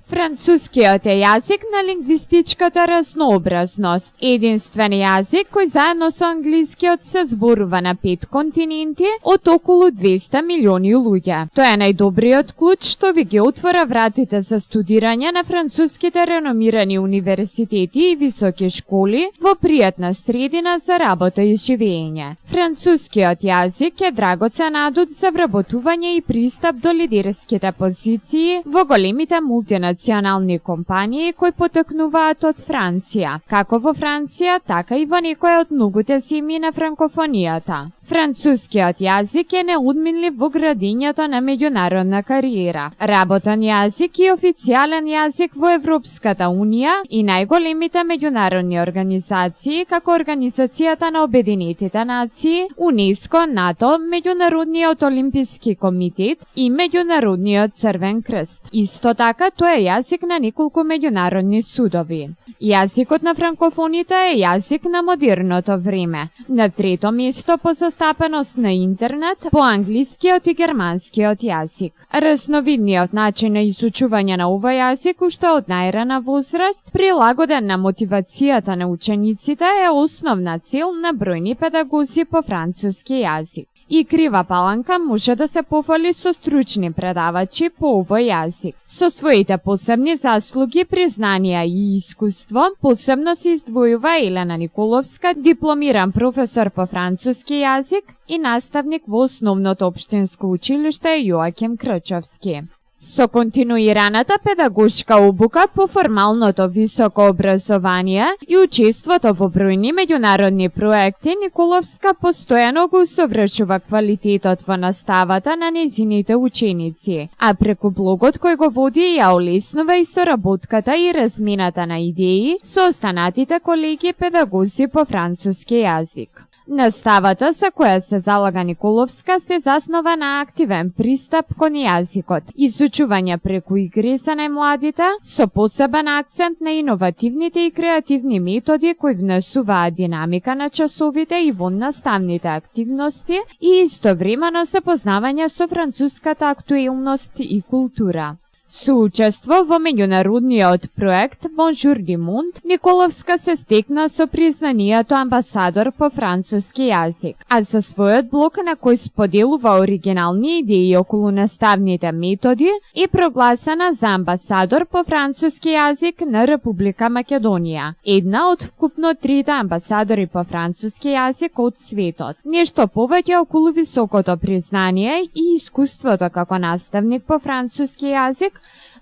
Францускиот е јазик на лингвистичката разнообразност. Единствен јазик кој заедно со англискиот се зборува на 5 континенти од околу 200 милиони луѓе. Тоа е најдобриот клуч што ви ги отвора вратите за студирање на француските реномирани универзитети и високи школи во пријатна средина за работа и живење. Францускиот јазик е драгоцен адут за вработување и пристап до лидерските позиции во големите мултинационални компании кои потекнуваат од Франција, како во Франција, така и во некои од многуте земји на франкофонијата. Францускиот јазик е неодменлив во градењето на меѓународна кариера. Работен јазик и официјален јазик во Европската унија и најголемите меѓународни организации, како Организацијата на Обединетите нации, УНЕСКО, НАТО, Меѓународниот олимписки комитет и Меѓународниот црвен крст. Исто така, тоа е јазик на неколку меѓународни судови. Јазикот на франкофоните е јазик на модерното време. На трето место по застапеност на интернет по англискиот и германскиот јазик. Разновидниот начин на изучување на овој јазик уште од најрана возраст, прилагоден на мотивацијата на учениците, е основна цел на бројни педагози по француски јазик. И крива паланка може да се пофали со стручни предавачи по овој јазик. Со своите посебни заслуги, признанија и искуство, посебно се издвојува Елена Николовска, дипломиран професор по француски јазик и наставник во основното општинско училиште Јоаким Крчовски. Со континуираната педагошка обука по формалното високо образование и учеството во бројни меѓународни проекти, Николовска постојано го усовршува квалитетот во наставата на нејзините ученици, а преку блогот кој го води ја олеснува и соработката и размената на идеи со останатите колеги педагози по француски јазик. Наставата за која се залага Николовска се заснова на активен пристап кон јазикот, изучување преку игри за најмладите, со посебен акцент на иновативните и креативни методи кои внесуваат динамика на часовите и во наставните активности и истовремено се познавање со француската актуелност и култура. Соучество во меѓународниот проект Bonjour du Monde, Николовска се стекна со признанието амбасадор по француски јазик, а за својот блог на кој споделува оригинални идеи околу наставните методи и прогласена за амбасадор по француски јазик на Република Македонија, една од вкупно 3 амбасадори по француски јазик од светот. Нешто повеќе околу високото признание и искуството како наставник по француски јазик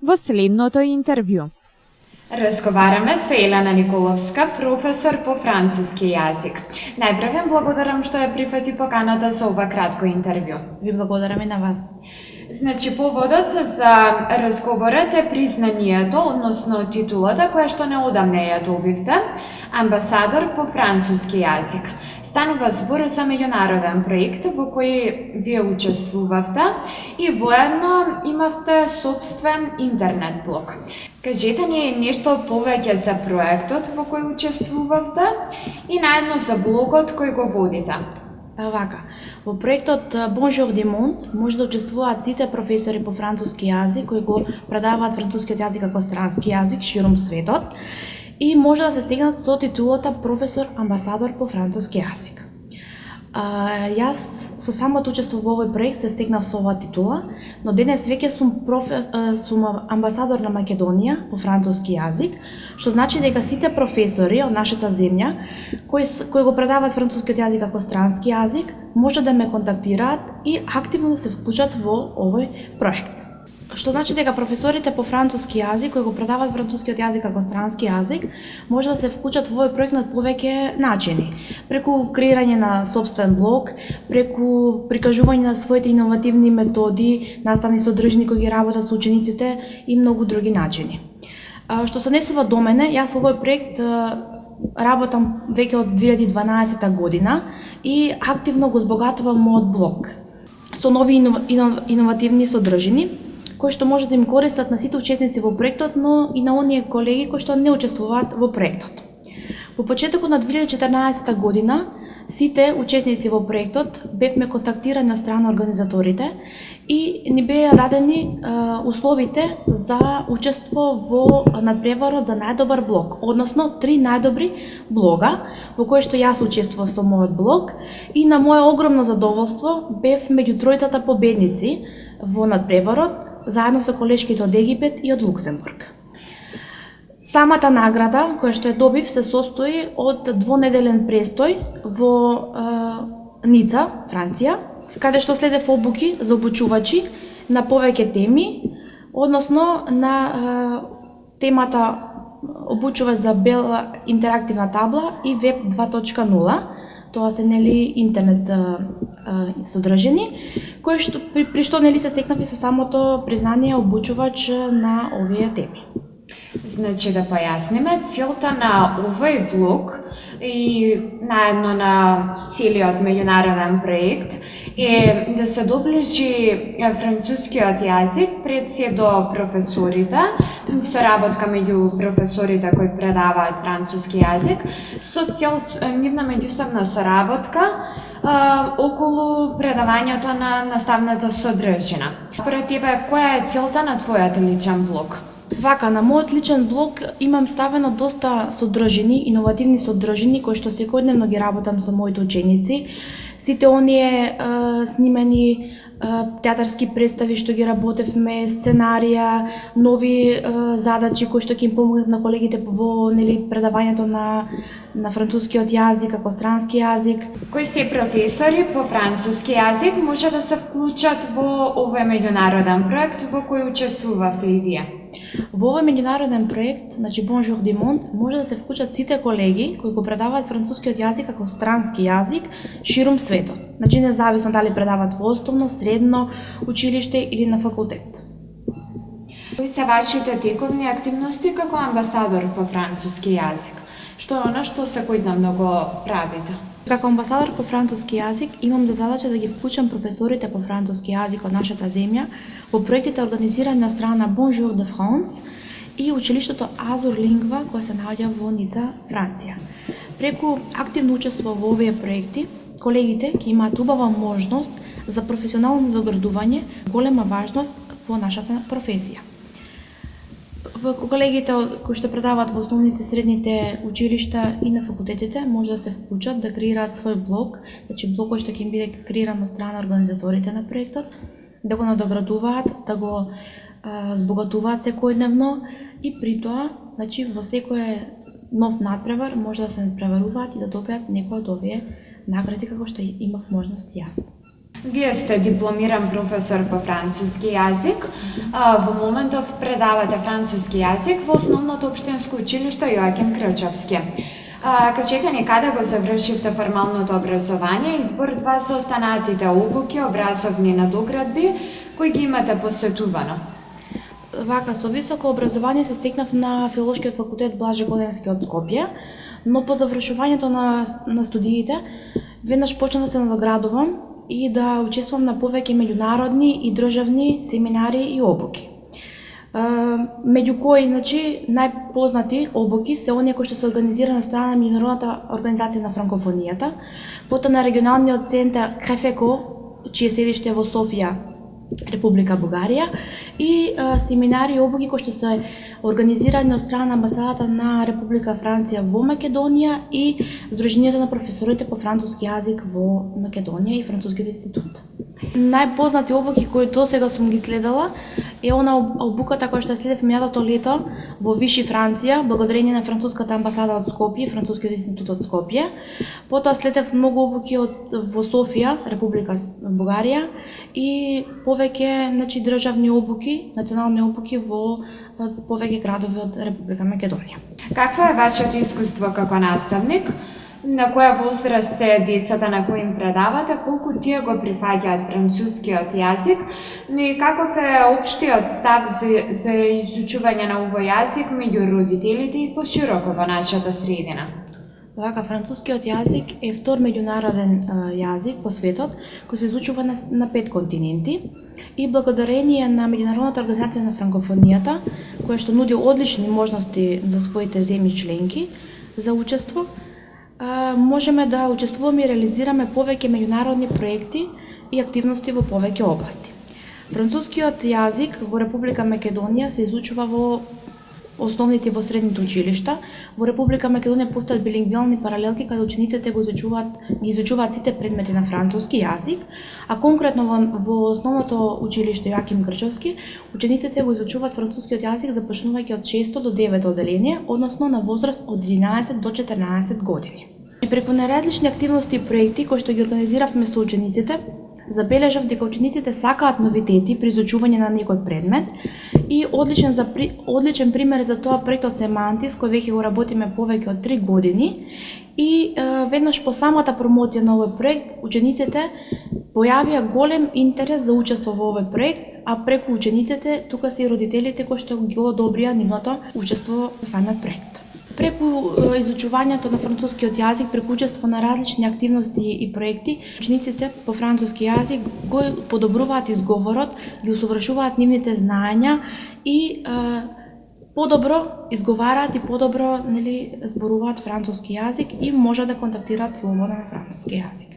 во следното интервју. Разговараме со Елена Николовска, професор по француски јазик. Најпрвен благодарам што ја прифати поканата за ова кратко интервју. Ви благодарам и на вас. Значи, поводот за разговорот е признанието, односно титулата која што неодамна ја добивте, амбасадор по француски јазик. Станува збор за меѓународен проект во кој вие учествувавте и воедно имавте собствен интернет блог. Кажете ни нешто повеќе за проектот во кој учествувавте и наедно за блогот кој го водите. Вака, во проектот Bonjour du Monde може да учествуваат сите професори по француски јазик кои го предаваат францускиот јазик како странски јазик ширум светот и може да се стигнат со титулата професор амбасадор по француски јазик. Јас со самото учество во овој проект се стекнав со оваа титула, но денес веќе сум амбасадор на Македонија по француски јазик, што значи дека сите професори од нашата земја кои го предаваат францускиот јазик како странски јазик може да ме контактираат и активно да се вклучат во овој проект. Што значи дека професорите по француски јазик кои го предаваат францускиот јазик како странски јазик може да се вклучат во овој проект на повеќе начини, преку креирање на сопствен блог, преку прикажување на своите иновативни методи, наставни содржини кои ги работат со учениците и многу други начини. Што се однесува до мене, јас во овој проект работам веќе од 2012 година и активно го збогатувам мојот блог со нови иновативни содржини кои што може да им користат на сите учесници во проектот, но и на оние колеги кои што не учествуваат во проектот. Во почетокот на 2014 година сите учесници во проектот бевме контактирани од страна организаторите и ни беа дадени условите за учество во надпреварот за најдобар блог, односно 3 најдобри блога, во кои што јас учествував со мојот блог и на моје огромно задоволство бев меѓу тројцата победници во надпреварот, заедно со колешките од Египет и од Луксембург. Самата награда која што ја добив се состои од двонеделен престој во Ница, Франција, каде што следев обуки за обучувачи на повеќе теми, односно на темата обучувач за бела интерактивна табла и веб 2.0, тоа се нели интернет содржини, кој што при што нели се стекнав и со самото признание обучувач на овие теми. Значи да појасниме, целта на овој блог и наедно на целиот меѓународен проект е да се доближи францускиот јазик пред се до професорите, соработка меѓу професорите кои предаваат француски јазик, со цел нивна меѓусобна соработка околу предавањето на наставната содржина. Според тебе, која е целта на твојот личен блог? Вака, на мојот личен блог имам ставено доста содржини, иновативни содржини, кои што секојдневно ги работам со моите ученици. Сите оние снимени театарски представи што ги работевме, сценарија, нови задачи кои што ќе им помогнат на колегите во предавањето на францускиот јазик како странски јазик. Кои се професори по француски јазик може да се вклучат во овој меѓународен проект во кој учествувавте и вие? Во овој меѓународен проект, значи Bonjour du Monde, може да се вклучат сите колеги кои го предаваат францускиот јазик како странски јазик ширум светот. Значи независно дали предаваат во основно, средно училиште или на факултет. Кои се вашите тековни активности како амбасадор по француски јазик? Што е она што секојдневно го правите? Како амбасадор по француски јазик имам за задача да ги вклучам професорите по француски јазик од нашата земја во проектите организирани од страна Bonjour de France и училиштето Azur Lingua кој се наоѓа во Ница, Франција. Преку активно учество во овие проекти, колегите ќе имаат убава можност за професионално доградување, голема важност во нашата професија. Колегите кои што предаваат во основните средните училишта и на факултетите може да се вклучат да креираат свој блог, значи блог кој што ќе им биде креиран од страна организаторите на проектот, да го надоградуваат, да го збогатуваат секојдневно и при тоа, значи во секој нов надпревар може да се надпреваруваат и да добијат некои од овие награди како што имав можност јас. Вие сте дипломиран професор по француски јазик. Во моментов предавате француски јазик во основното општинско училиште Јоаким Крчевски. Кажете ни каде го завршивте формалното образование и збор два со останатите обуки, образовни надоградби кои ги имате посетувано. Вака, со високо образование се стекнав на Филолошкиот факултет Блаже Годенски од Скопје, но по завршувањето на студиите веднаш почнав да се надоградувам и да учествувам на повеќе меѓународни и државни семинари и обуки. Меѓу кои, значи, најпознати обуки се оние кои што се организирани од страна на Меѓународната организација на франкофонијата, потоа на регионалниот центар Крефеко, чие седиште во Софија, Република Бугарија, и семинари и обуки кои што се организирани од страна на амбасадата на Република Франција во Македонија и Сдруженијето на професорите по француски јазик во Македонија и Францускиот институт. Најпознати обуки кои досега сум ги следела е она обуката која што следев минатото лето во Виши, Франција, благодарение на француската амбасада од Скопје, Францускиот институт од Скопје. Потоа следев многу обуки во Софија, Република Бугарија и повеќе, значи, државни обуки, национални обуки во повеќе градови од Република Македонија. Какво е вашето искуство како наставник? На која возраст се децата на кои им предавате, колку тие го прифаќаат францускиот јазик, но и каков е општиот став за изучување на овој јазик меѓу родителите и пошироко во нашата средина? Вака, францускиот јазик е втор меѓународен јазик по светот, кој се изучува на 5 континенти и благодарение на Меѓународната организација на франкофонијата, која што нуди одлични можности за своите земји членки за учество, можеме да учествуваме и реализираме повеќе меѓународни проекти и активности во повеќе области. Францускиот јазик во Република Македонија се изучува во основните во средните училишта. Во Република Македонија постојат билингвални паралелки каде учениците ги изучуваат сите предмети на француски јазик, а конкретно во основното училиште Јоаким Крчевски учениците го изучуваат францускиот јазик започнувајќи од 6 до 9 оделение, односно на возраст од 11 до 14 години. И преку наразлични активности и проекти кои што ги организиравме со учениците, забележав дека учениците сакаат новитети при изучување на некој предмет и одличен пример за тоа проектот Семантис, кој веќе го работиме повеќе од 3 години и веднаш по самата промоција на овој проект учениците појавија голем интерес за учество во овој проект, а преку учениците тука се и родителите кои што го одобрија нивното учество во самиот проект. Преку изучувањето на францускиот јазик, преку учество на различни активности и проекти, учениците по француски јазик го подобруваат изговорот, ги усовршуваат нивните знаења и подобро изговараат и подобро зборуваат француски јазик и може да контактираат слободно на француски јазик.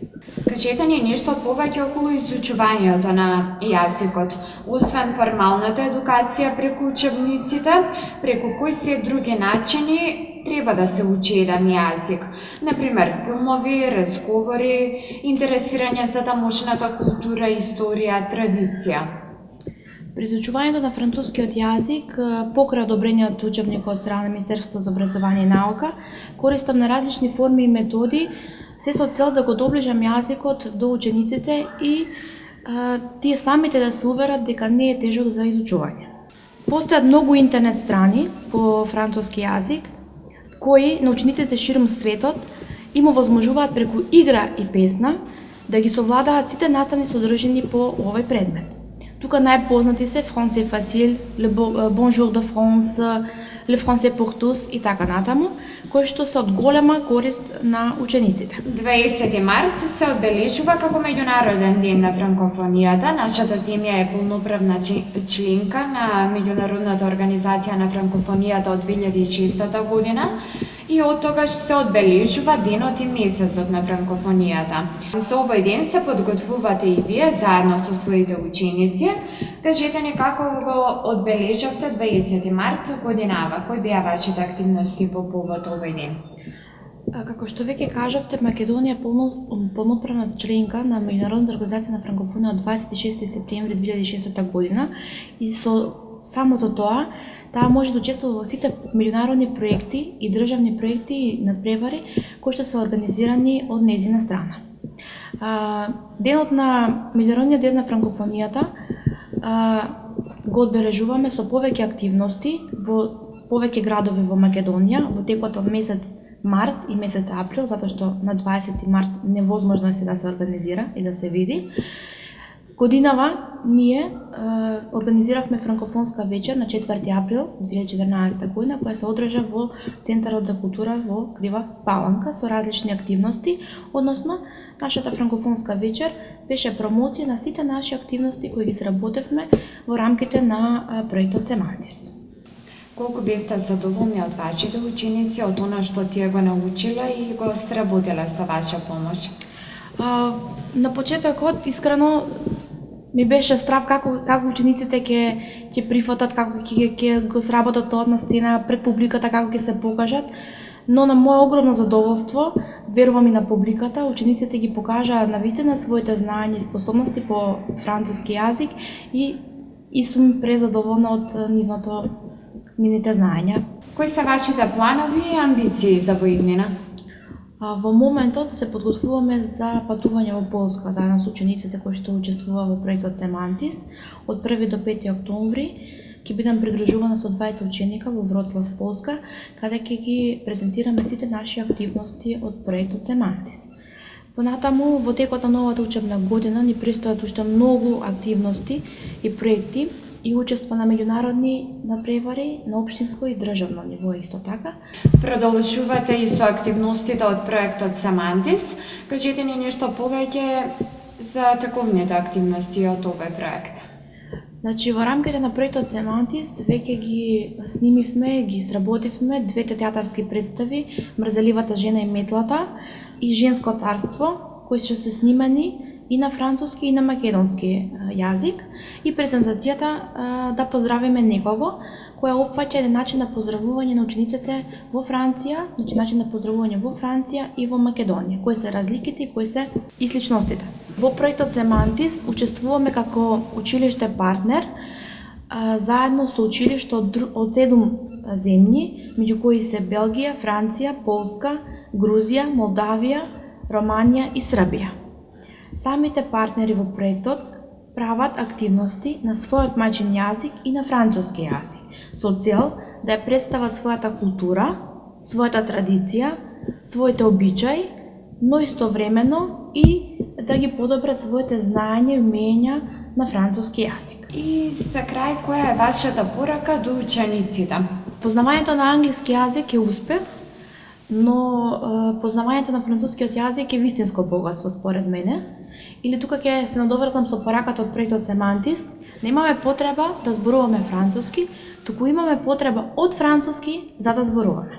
Кажете ни нешто повеќе околу изучувањето на јазикот, освен формалната едукација преку учебниците, преку кои се други начини треба да се учи еден јазик? Например, филмови, разговори, интересирање за тамошната култура, историја, традиција. При изучувањето на францускиот јазик, покрај одобрениот учебник од страна на Министерството за образование и наука, користам на различни форми и методи, се со цел да го доближам јазикот до учениците и тие самите да се уверат дека не е тежок за изучување. Постојат многу интернет страни по француски јазик, кои на учениците широм светот им овозможуваат преку игра и песна да ги совладаат сите наставни содржини по овој предмет. Тука најпознати се Français facile, le Bonjour de France, le Français pour tous и така натаму, кои што се од голема корист на учениците. 20 март се одбележува како меѓународен ден на франкофонијата. Нашата земја е полноправна членка на Меѓународната организација на франкофонијата од 2006 година и од тогаш се одбележува денот и месецот на франкофонијата. За овој ден се подготвувате и вие заедно со своите ученици. Кажете ни како го одбележавте 20 март годинава, кои беа вашите активности по повод овој ден? Како што веќе кажавте, Македонија е полноправна членка на Меѓународната организација на франкофонија од 26 септември 2006 година и со самото тоа, таа може да учествува во сите меѓународни проекти и државни проекти и надпревари кои што се организирани од нејзина страна. Денот на Меѓународниот ден на франкофонијата го одбележуваме со повеќе активности во повеќе градови во Македонија во текот од месец март и месец април, затоа што на 20 март невозможно е се да се организира и да се види. Годинава ние организиравме франкофонска вечер на 4 април 2014 година, која се одржа во Центарот за култура во Крива Паланка со различни активности, односно нашата франкофонска вечер беше промоција на сите наши активности кои ги сработевме во рамките на проектот Семантис. Колку бевте задоволни од вашите ученици, од она што тие го научиле и го сработиле со ваша помош? На почетокот, искрено, ми беше страв како учениците ќе прифатат, како ќе го сработат тоа на сцена пред публиката, како ќе се покажат, но на мое огромно задоволство, верувам и на публиката, учениците ги покажаа навистина своите знаења и способности по француски јазик и сум презадоволна од нивните знаења. Кои се вашите планови и амбиции за воиднина? Во моментот се подготвуваме за патување во Полска заедно со учениците кои што учествува во проектот Семантис. Од 1 до 5 октомври ќе бидам придружувана со 20 ученика во Вроцлав, Полска, каде ќе ги презентираме сите наши активности од проектот Семантис. Понатаму, во текот на новата учебна година ни престојат уште многу активности и проекти и учество на меѓународни надпревари на општинско и државно ниво исто така. Продолжувате и со активностите од проектот Семантис. Кажете ни нешто повеќе за таковните активности од овој проект. Значи во рамките на проектот Семантис веќе ги снимивме, ги сработивме двете театарски представи Мрзеливата жена и метлата и Женско царство, кои што се снимани и на француски и на македонски јазик, и презентацијата Да поздравиме некого, која опфаќа еден начин на поздравување на учениците во Франција, значи начин на поздравување во Франција и во Македонија, кои се разликите и кои се и сличностите. Во проектот Семантис учествуваме како училиште партнер, заедно со училишта од 7 земји, меѓу кои се Белгија, Франција, Полска, Грузија, Молдавија, Романија и Србија. Самите партнери во проектот прават активности на својот мајчин јазик и на француски јазик, со цел да ја представат својата култура, својата традиција, своите обичаи, но истовремено и да ги подобрат своите знаења и умења на француски јазик. И за крај, која е вашата порака до учениците? Познавањето на англиски јазик е успех, но познавањето на францускиот јазик е вистинско богатство според мене. Или тука ќе се надоврзам со пораката од проектот Семантис, немаме потреба да зборуваме француски, туку имаме потреба од француски за да зборуваме.